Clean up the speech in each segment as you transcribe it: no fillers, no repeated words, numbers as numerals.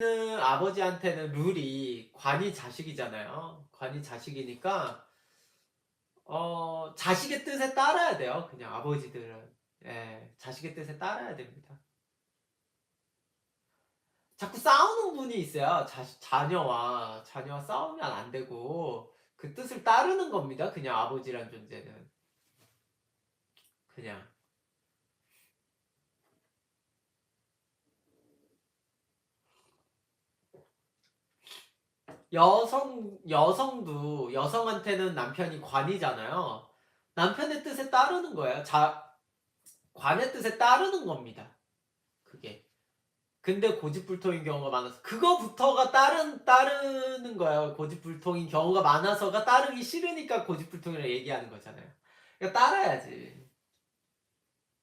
아버지한테는 룰이 관이 자식이잖아요. 관이 자식이니까 자식의 뜻에 따라야 돼요. 그냥 아버지들은. 예, 자식의 뜻에 따라야 됩니다. 자꾸 싸우는 분이 있어요. 자녀와 싸우면 안 되고 그 뜻을 따르는 겁니다. 그냥 아버지란 존재는. 그냥. 여성한테는 남편이 관이잖아요. 남편의 뜻에 따르는 거예요. 관의 뜻에 따르는 겁니다. 그게. 근데 고집불통인 경우가 많아서 그거부터가 따르는 거예요. 고집불통인 경우가 많아서가 따르기 싫으니까 고집불통이라고 얘기하는 거잖아요. 그러니까 따라야지.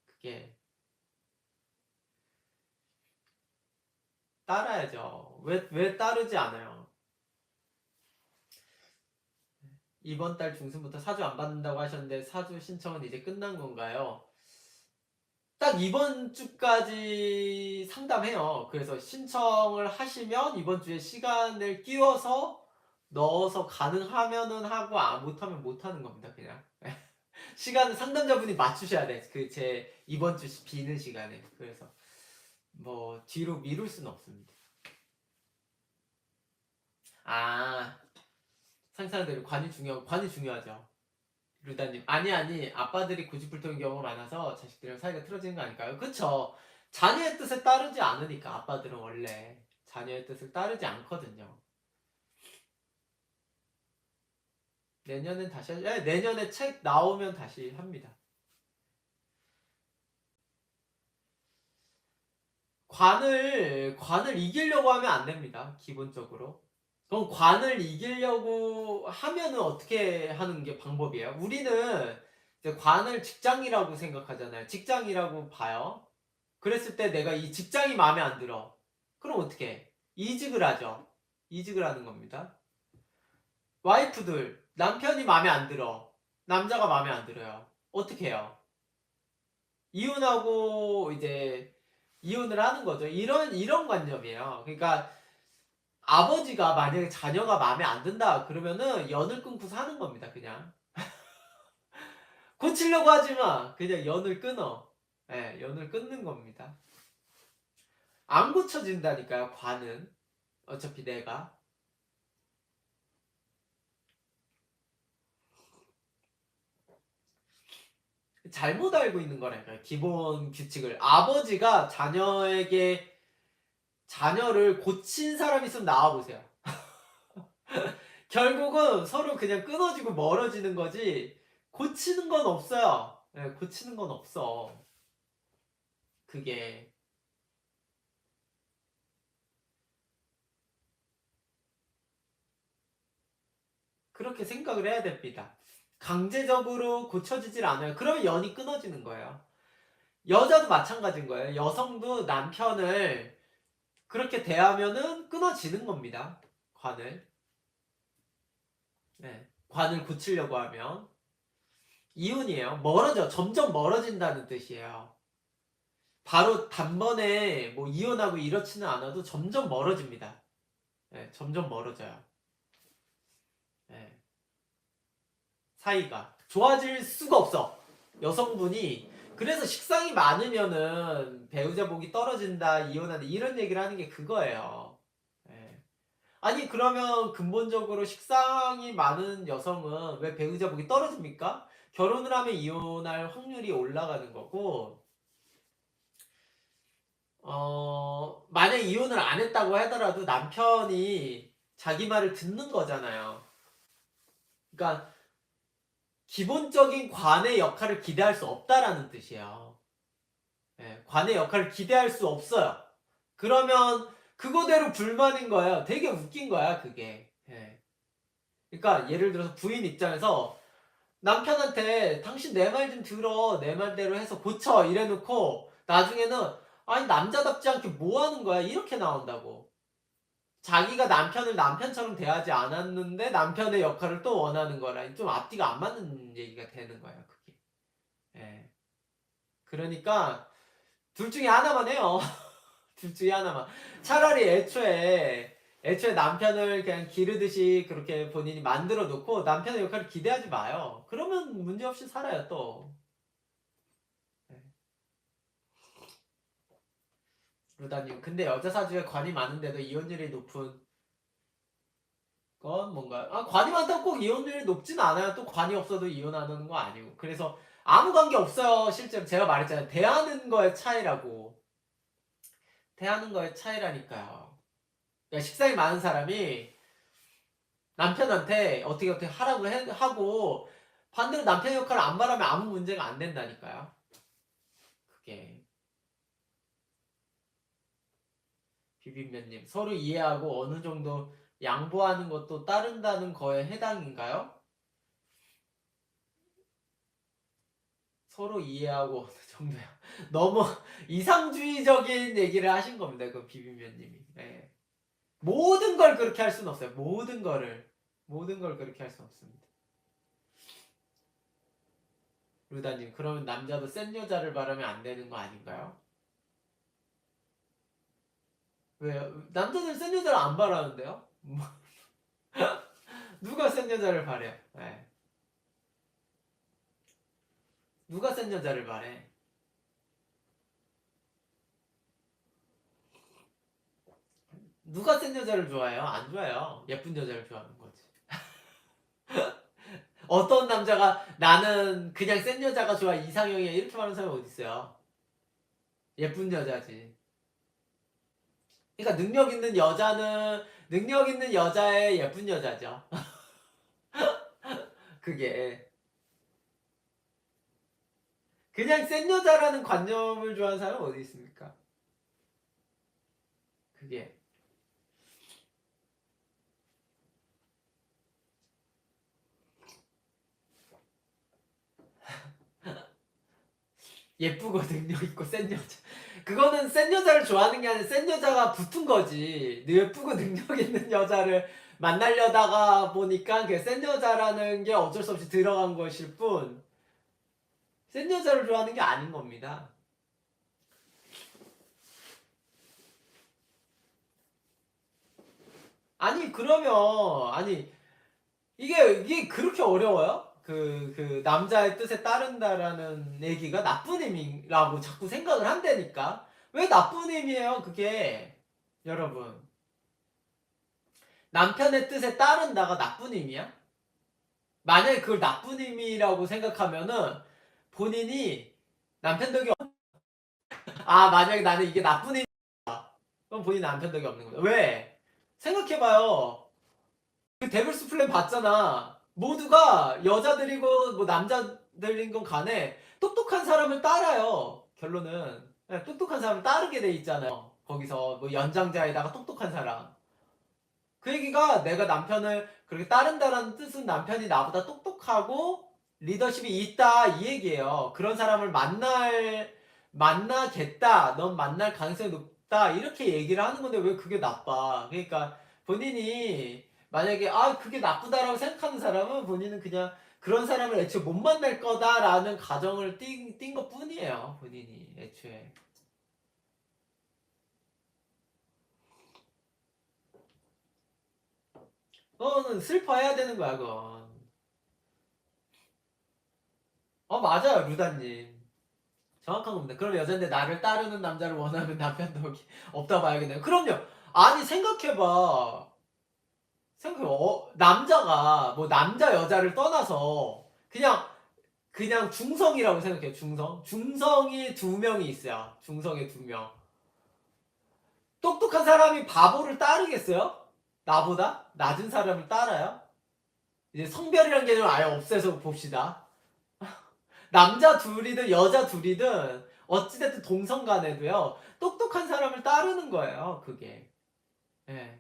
그게 따라야죠. 왜 따르지 않아요? 이번 달 중순부터 사주 안 받는다고 하셨는데 사주 신청은 이제 끝난 건가요? 딱 이번 주까지 상담해요. 그래서 신청을 하시면 이번 주에 시간을 끼워서 넣어서 가능하면은 하고 못하면 못하는 겁니다. 그냥 시간은 상담자분이 맞추셔야 돼. 그 제 이번 주 비는 시간에. 그래서 뭐 뒤로 미룰 수는 없습니다. 아, 상상대로 관이 중요하죠. 루다님, 아니, 아빠들이 고집불통인 경우가 많아서 자식들이랑 사이가 틀어지는 거 아닐까요? 그쵸. 자녀의 뜻에 따르지 않으니까 아빠들은 원래 자녀의 뜻을 따르지 않거든요. 내년엔 다시 내년에 책 나오면 다시 합니다. 관을 이기려고 하면 안 됩니다. 기본적으로. 그럼 관을 이기려고 하면은 어떻게 하는 게 방법이에요? 우리는 이제 관을 직장이라고 생각하잖아요. 직장이라고 봐요. 그랬을 때 내가 이 직장이 마음에 안 들어. 그럼 어떻게 해? 이직을 하죠. 이직을 하는 겁니다. 와이프들, 남편이 마음에 안 들어. 남자가 마음에 안 들어요. 어떻게 해요? 이혼하고 이제 이혼을 하는 거죠. 이런 관점이에요. 그러니까 아버지가 만약에 자녀가 마음에 안 든다 그러면은 연을 끊고 사는 겁니다. 그냥 고치려고 하지 마. 그냥 연을 끊어. 예, 연을 끊는 겁니다. 안 고쳐진다니까요. 관은 어차피 내가 잘못 알고 있는 거라니까요. 기본 규칙을 아버지가 자녀를 고친 사람 있으면 나와보세요. 결국은 서로 그냥 끊어지고 멀어지는 거지 고치는 건 없어요. 네, 고치는 건 없어. 그게 그렇게 생각을 해야 됩니다. 강제적으로 고쳐지질 않아요. 그러면 연이 끊어지는 거예요. 여자도 마찬가지인 거예요. 여성도 남편을 그렇게 대하면은 끊어지는 겁니다. 관을. 네, 관을 고치려고 하면. 이혼이에요. 점점 멀어진다는 뜻이에요. 바로 단번에 뭐 이혼하고 이렇지는 않아도 점점 멀어집니다. 네, 점점 멀어져요. 네, 사이가 좋아질 수가 없어. 여성분이 그래서 식상이 많으면은 배우자 복이 떨어진다, 이혼한다 이런 얘기를 하는 게 그거예요. 네. 아니 그러면 근본적으로 식상이 많은 여성은 왜 배우자 복이 떨어집니까? 결혼을 하면 이혼할 확률이 올라가는 거고 만약 이혼을 안 했다고 하더라도 남편이 자기 말을 듣는 거잖아요. 그러니까 기본적인 관의 역할을 기대할 수 없다라는 뜻이에요. 예, 관의 역할을 기대할 수 없어요. 그러면 그거대로 불만인 거예요. 되게 웃긴 거야, 그게. 예. 그러니까 예를 들어서 부인 입장에서 남편한테 당신 내 말 좀 들어. 내 말대로 해서 고쳐. 이래 놓고 나중에는 아니 남자답지 않게 뭐 하는 거야? 이렇게 나온다고. 자기가 남편을 남편처럼 대하지 않았는데 남편의 역할을 또 원하는 거라 좀 앞뒤가 안 맞는 얘기가 되는 거예요, 그게. 예. 그러니까 둘 중에 하나만 해요. 둘 중에 하나만. 차라리 애초에 남편을 그냥 기르듯이 그렇게 본인이 만들어 놓고 남편의 역할을 기대하지 마요. 그러면 문제없이 살아요, 또. 네. 루다님, 근데 여자 사주에 관이 많은데도 이혼율이 높은 건 뭔가요? 아, 관이 많다고 꼭 이혼율이 높진 않아요. 또 관이 없어도 이혼하는 거 아니고. 그래서 아무 관계 없어요. 실제로 제가 말했잖아요. 대하는 거의 차이라고. 대하는 거의 차이라니까요. 그러니까 식상이 많은 사람이 남편한테 어떻게 하라고 하고 반대로 남편 역할을 안 바라면 아무 문제가 안 된다니까요. 그게. 비빔면님, 서로 이해하고 어느 정도 양보하는 것도 따른다는 거에 해당인가요? 서로 이해하고 어느 정도야. 너무 이상주의적인 얘기를 하신 겁니다. 그 비빔면님이. 네. 모든 걸 그렇게 할 수는 없어요. 모든 걸 그렇게 할 수는 없습니다. 루다님, 그러면 남자도 센 여자를 바라면 안 되는 거 아닌가요? 왜요? 남자들 센 여자를 안 바라는데요? 누가 센 여자를 바래? 네. 누가 센 여자를 바래? 누가 센 여자를 좋아해요? 안 좋아해요. 예쁜 여자를 좋아하는 거지. 어떤 남자가 나는 그냥 센 여자가 좋아 이상형이야 이렇게 말하는 사람이 어디 있어요? 예쁜 여자지. 그러니까 능력 있는 여자의 예쁜 여자죠. 그게 그냥 센 여자라는 관념을 좋아하는 사람은 어디 있습니까? 그게 예쁘고 능력 있고 센 여자. 그거는 센 여자를 좋아하는 게 아니라 센 여자가 붙은 거지. 예쁘고 능력 있는 여자를 만나려다가 보니까 그 센 여자라는 게 어쩔 수 없이 들어간 것일 뿐, 센 여자를 좋아하는 게 아닌 겁니다. 아니, 그러면, 아니, 이게 그렇게 어려워요? 남자의 뜻에 따른다라는 얘기가 나쁜 의미라고 자꾸 생각을 한다니까? 왜 나쁜 의미예요, 그게? 여러분. 남편의 뜻에 따른다가 나쁜 의미야? 만약에 그걸 나쁜 의미라고 생각하면은 본인이 남편 덕이 만약에 나는 이게 나쁜 의미야. 그럼 본인 남편 덕이 없는 거야. 왜? 생각해봐요. 그 데블스 플랜 봤잖아. 모두가 여자들이고 뭐 남자들인 건 간에 똑똑한 사람을 따라요. 결론은. 네, 똑똑한 사람을 따르게 돼 있잖아요. 거기서 뭐 연장자에다가 똑똑한 사람. 그 얘기가 내가 남편을 그렇게 따른다라는 뜻은 남편이 나보다 똑똑하고 리더십이 있다 이 얘기예요. 그런 사람을 만나겠다. 넌 만날 가능성이 높다. 이렇게 얘기를 하는 건데 왜 그게 나빠? 그러니까 본인이 만약에 그게 나쁘다라고 생각하는 사람은 본인은 그냥 그런 사람을 애초에 못 만날 거다라는 가정을 띈 것뿐이에요. 본인이 애초에. 그거는 슬퍼해야 되는 거야, 그건. 맞아요, 루다님. 정확한 겁니다. 그럼 여잔데 나를 따르는 남자를 원하면 남편도 없다 봐야겠네요. 그럼요. 아니, 남자가, 뭐, 남자, 여자를 떠나서, 그냥 중성이라고 생각해요, 중성. 중성이 두 명이 있어요. 중성의 두 명. 똑똑한 사람이 바보를 따르겠어요? 나보다? 낮은 사람을 따라요? 이제 성별이란 개념을 아예 없애서 봅시다. 남자 둘이든 여자 둘이든 어찌됐든 동성 간에도요. 똑똑한 사람을 따르는 거예요. 그게. 예.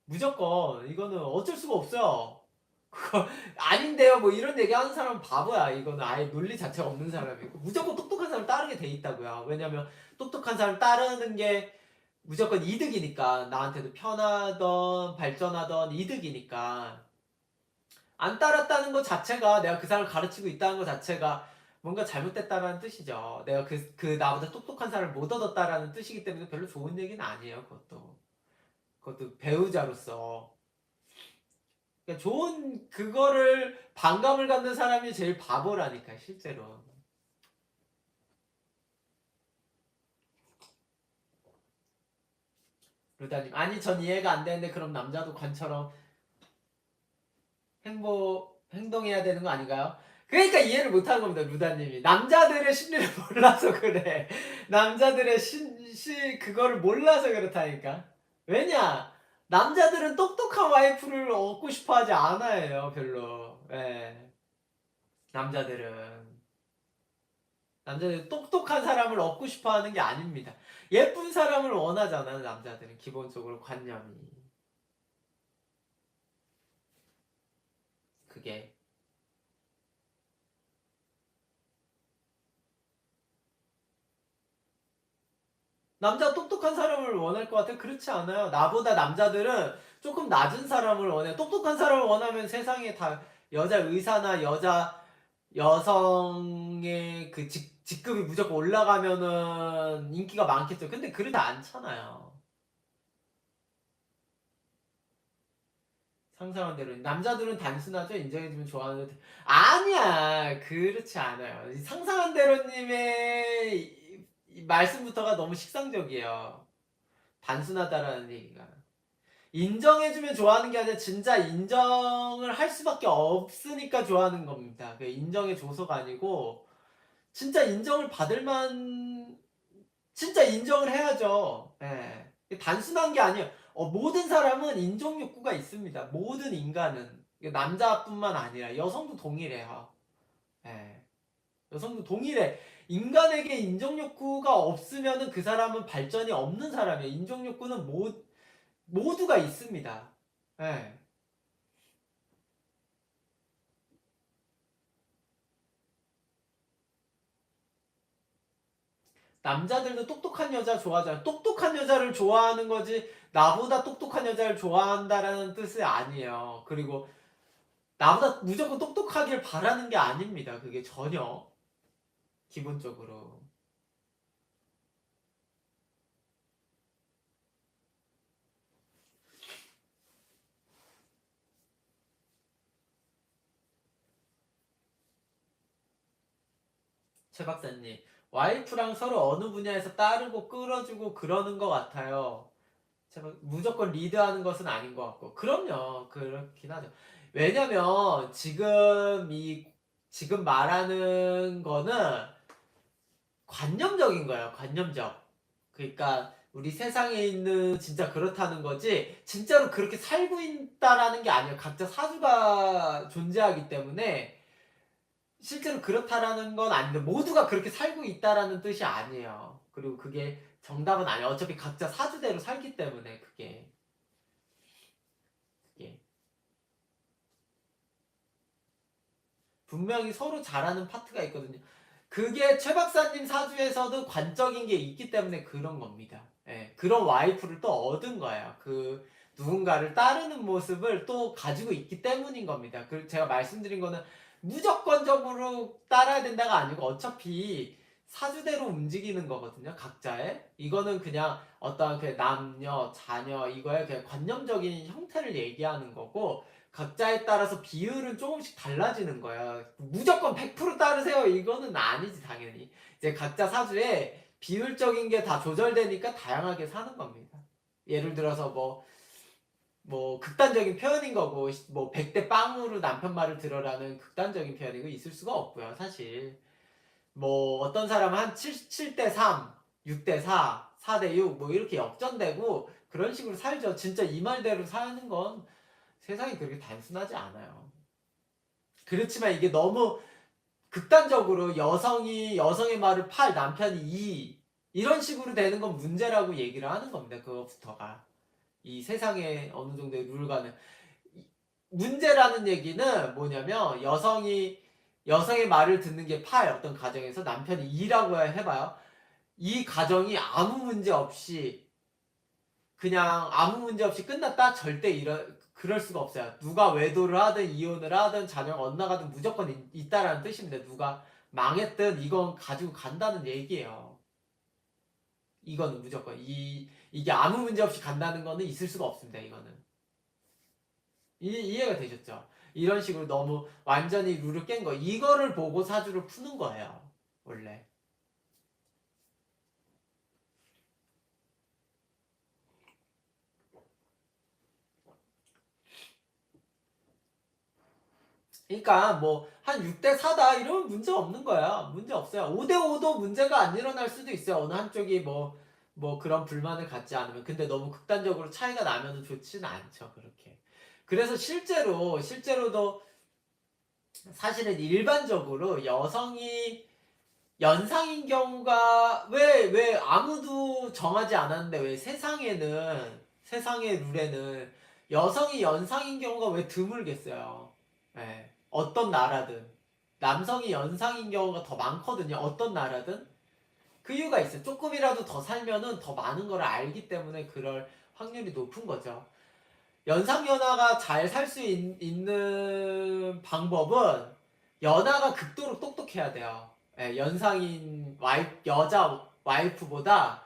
무조건 이거는 어쩔 수가 없어요. 그거 아닌데요. 뭐 이런 얘기 하는 사람은 바보야. 이거는 아예 논리 자체가 없는 사람이고 무조건 똑똑한 사람을 따르게 돼 있다고요. 왜냐면 똑똑한 사람을 따르는 게 무조건 이득이니까 나한테도 편하던 발전하던 이득이니까 안 따랐다는 것 자체가 내가 그 사람을 가르치고 있다는 것 자체가 뭔가 잘못됐다라는 뜻이죠. 내가 그 나보다 똑똑한 사람을 못 얻었다라는 뜻이기 때문에 별로 좋은 얘기는 아니에요. 그것도 배우자로서. 그러니까 좋은 그거를 반감을 갖는 사람이 제일 바보라니까 실제로. 루다님 아니 전 이해가 안 되는데 그럼 남자도 관처럼 행동해야 되는 거 아닌가요? 그러니까 이해를 못하는 겁니다, 루다님이. 남자들의 심리를 몰라서 그래. 남자들의 그거를 몰라서 그렇다니까. 왜냐? 남자들은 똑똑한 와이프를 얻고 싶어 하지 않아요, 별로. 예. 남자들은. 남자들은 똑똑한 사람을 얻고 싶어 하는 게 아닙니다. 예쁜 사람을 원하잖아요, 남자들은. 기본적으로 관념이. 그게. 남자 똑똑한 사람을 원할 것 같아요? 그렇지 않아요. 나보다 남자들은 조금 낮은 사람을 원해요. 똑똑한 사람을 원하면 세상에 다 여자 의사나 여성의 그 직급이 무조건 올라가면은 인기가 많겠죠. 근데 그렇지 않잖아요. 상상한 대로. 남자들은 단순하죠. 인정해주면 좋아하는. 아니야. 그렇지 않아요. 상상한 대로님의 이 말씀부터가 너무 식상적이에요. 단순하다라는 얘기가. 인정해주면 좋아하는 게 아니라 진짜 인정을 할 수밖에 없으니까 좋아하는 겁니다. 인정해줘서가 아니고 진짜 인정을 받을만 진짜 인정을 해야죠. 예. 단순한 게 아니에요. 모든 사람은 인정 욕구가 있습니다. 모든 인간은 남자뿐만 아니라 여성도 동일해요. 예. 여성도 동일해. 인간에게 인정 욕구가 없으면은 그 사람은 발전이 없는 사람이에요. 인정 욕구는 모두가 있습니다. 예. 남자들도 똑똑한 여자 좋아하잖아요. 똑똑한 여자를 좋아하는 거지 나보다 똑똑한 여자를 좋아한다라는 뜻이 아니에요. 그리고 나보다 무조건 똑똑하길 바라는 게 아닙니다. 그게 전혀 기본적으로. 최 박사님, 와이프랑 서로 어느 분야에서 따르고 끌어주고 그러는 것 같아요. 무조건 리드하는 것은 아닌 것 같고. 그럼요. 그렇긴 하죠. 왜냐면 지금 말하는 거는 관념적인 거예요. 관념적. 그러니까 우리 세상에 있는 진짜 그렇다는 거지 진짜로 그렇게 살고 있다라는 게 아니에요. 각자 사주가 존재하기 때문에 실제로 그렇다라는 건 아닌데 모두가 그렇게 살고 있다라는 뜻이 아니에요. 그리고 그게 정답은 아니에요. 어차피 각자 사주대로 살기 때문에 그게 분명히 서로 잘하는 파트가 있거든요. 그게 최 박사님 사주에서도 관적인 게 있기 때문에 그런 겁니다. 예, 그런 와이프를 또 얻은 거예요. 누군가를 따르는 모습을 또 가지고 있기 때문인 겁니다. 제가 말씀드린 거는 무조건적으로 따라야 된다가 아니고 어차피 사주대로 움직이는 거거든요. 각자의. 이거는 그냥 어떠한 그 남녀, 자녀 이거의 그냥 관념적인 형태를 얘기하는 거고 각자에 따라서 비율은 조금씩 달라지는 거야. 무조건 100% 따르세요. 이거는 아니지, 당연히. 이제 각자 사주에 비율적인 게 다 조절되니까 다양하게 사는 겁니다. 예를 들어서 극단적인 표현인 거고, 100대 빵으로 남편 말을 들어라는 극단적인 표현이고 있을 수가 없고요, 사실. 어떤 사람은 한 7대 3, 6대 4, 4대 6, 이렇게 역전되고, 그런 식으로 살죠. 진짜 이 말대로 사는 건 세상이 그렇게 단순하지 않아요. 그렇지만 이게 너무 극단적으로 여성의 말을 팔, 남편이 이런 식으로 되는 건 문제라고 얘기를 하는 겁니다. 그거부터가. 이 세상에 어느 정도의 룰과는. 문제라는 얘기는 뭐냐면 여성의 말을 듣는 게 팔, 어떤 가정에서 남편이 이라고 해봐요. 이 가정이 아무 문제 없이 끝났다? 절대 그럴 수가 없어요. 누가 외도를 하든 이혼을 하든 자녀가 엇나가든 무조건 있다라는 뜻입니다. 망했든 이건 가지고 간다는 얘기예요. 이거는 무조건 이게 아무 문제 없이 간다는 거는 있을 수가 없습니다. 이거는 이해가 되셨죠? 이런 식으로 너무 완전히 룰을 깬 거, 이거를 보고 사주를 푸는 거예요. 원래. 그러니까 뭐 한 6대 4다 이러면 문제 없는 거야. 문제 없어요. 5대 5도 문제가 안 일어날 수도 있어요. 어느 한쪽이 뭐 그런 불만을 갖지 않으면. 근데 너무 극단적으로 차이가 나면은 좋지는 않죠. 그렇게. 그래서 실제로도 사실은 일반적으로 여성이 연상인 경우가 왜 아무도 정하지 않았는데 왜 세상의 룰에는 여성이 연상인 경우가 왜 드물겠어요. 예. 어떤 나라든 남성이 연상인 경우가 더 많거든요. 어떤 나라든 그 이유가 있어요. 조금이라도 더 살면은 더 많은 걸 알기 때문에 그럴 확률이 높은 거죠. 연상연하가 잘 살 수 있는 방법은 연하가 극도로 똑똑해야 돼요. 예, 연상인 여자 와이프보다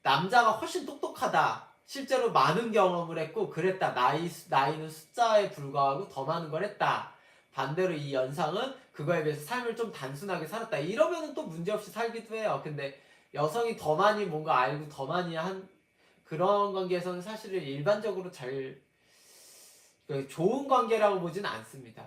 남자가 훨씬 똑똑하다. 실제로 많은 경험을 했고 그랬다. 나이는 숫자에 불과하고 더 많은 걸 했다. 반대로 이 연상은 그거에 비해서 삶을 좀 단순하게 살았다. 이러면은 또 문제없이 살기도 해요. 근데 여성이 더 많이 뭔가 알고 더 많이 한 그런 관계에서는 사실은 일반적으로 잘 좋은 관계라고 보지는 않습니다.